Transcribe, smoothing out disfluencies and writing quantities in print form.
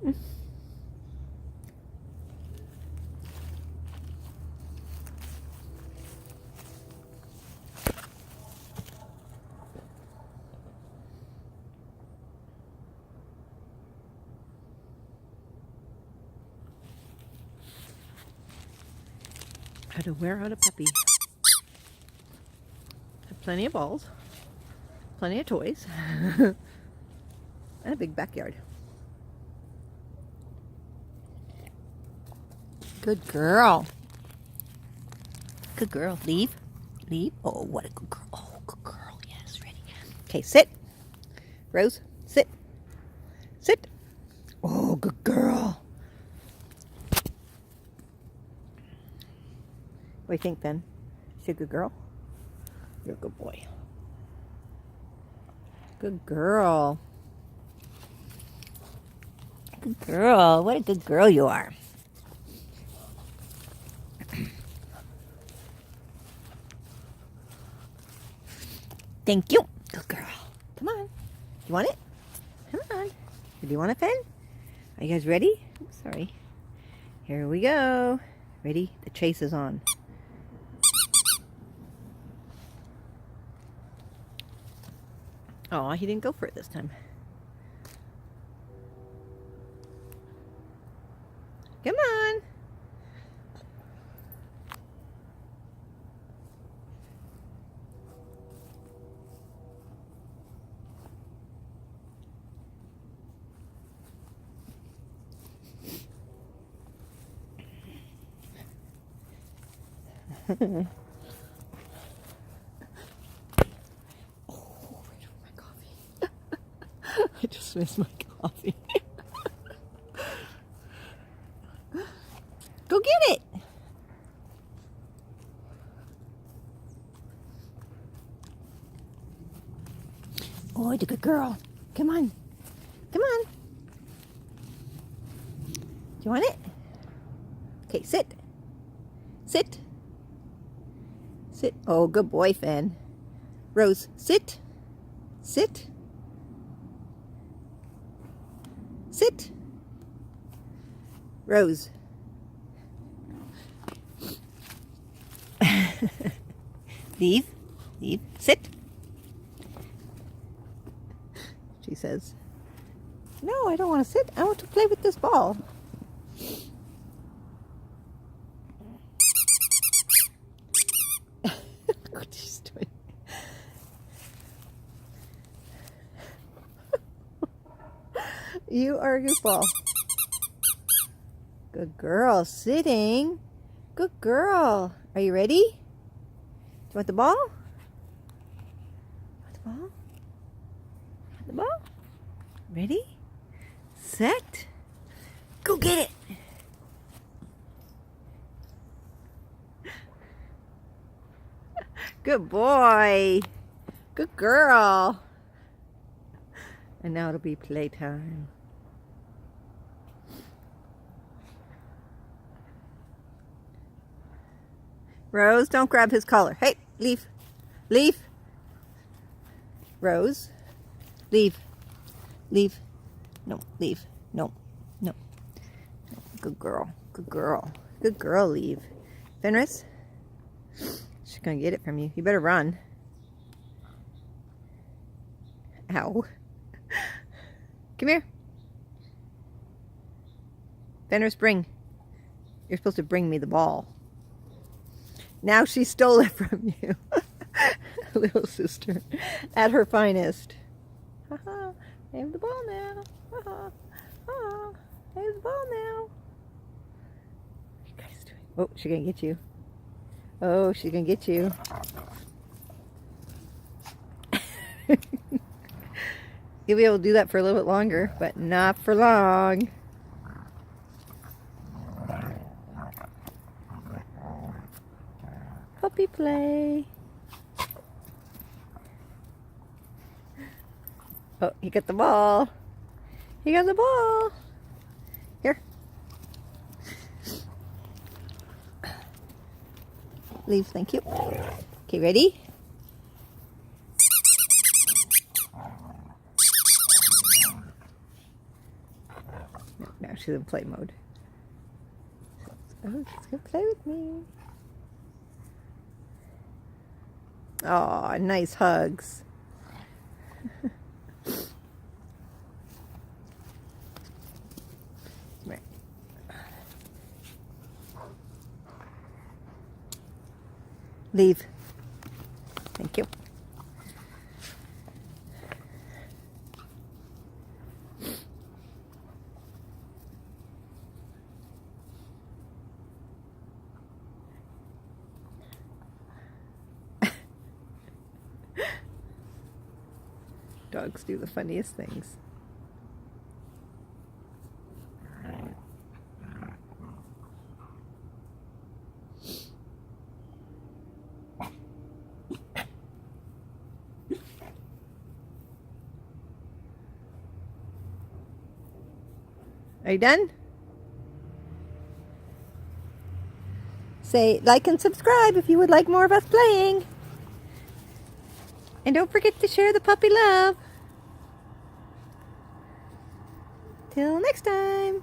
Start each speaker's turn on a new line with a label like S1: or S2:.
S1: How to wear out a puppy. Have plenty of balls, plenty of toys, and a big backyard. Good girl. Good girl. Leave. Leave. Oh, what a good girl. Oh, good girl. Yes, ready. Okay, sit. Rose, sit. Sit. Oh, good girl. What do you think, Ben? Is she a good girl? You're a good boy. Good girl. Good girl. What a good girl you are. Thank you. Good girl. Come on. You want it? Come on. Do you want it, Ben? Are you guys ready? Oops, sorry. Here we go. Ready? The chase is on. Oh, he didn't go for it this time. Come on. Oh, right over my coffee. I just missed my coffee. Go get it. Oh, you're a good girl. Come on. Come on. Do you want it? Okay, sit. Sit. Sit. Oh, good boy, Finn. Rose, sit. Sit. Sit. Rose. Leave. Leave. Sit. She says, no, I don't want to sit. I want to play with this ball. What she's doing. You are a goofball. Good girl. Sitting. Good girl. Are you ready? Do you want the ball? Want the ball? Want the ball? Ready? Set. Go get it. Good boy. Good girl. And now it'll be playtime. Rose, don't grab his collar. Hey, leave. Leave. Rose, leave. Leave. No, leave. No, no. Good girl. Good girl. Good girl, leave. Fenris, she's going to get it from you. You better run. Ow. Come here. Fenris, bring. You're supposed to bring me the ball. Now she stole it from you. Little sister. At her finest. Haha. I have the ball now. Haha. Haha. I have the ball now. What are you guys doing? Oh, she's going to get you. Oh, she's going to get you. You'll be able to do that for a little bit longer, but not for long. Puppy play. Oh, he got the ball. He got the ball. Here. Leave, thank you. Okay, ready? she's in play mode. Oh, she's gonna play with me. Oh, nice hugs. Right. Leave. Thank you. Dogs do the funniest things. Are you done? Say like and subscribe if you would like more of us playing. And don't forget to share the puppy love. Till next time.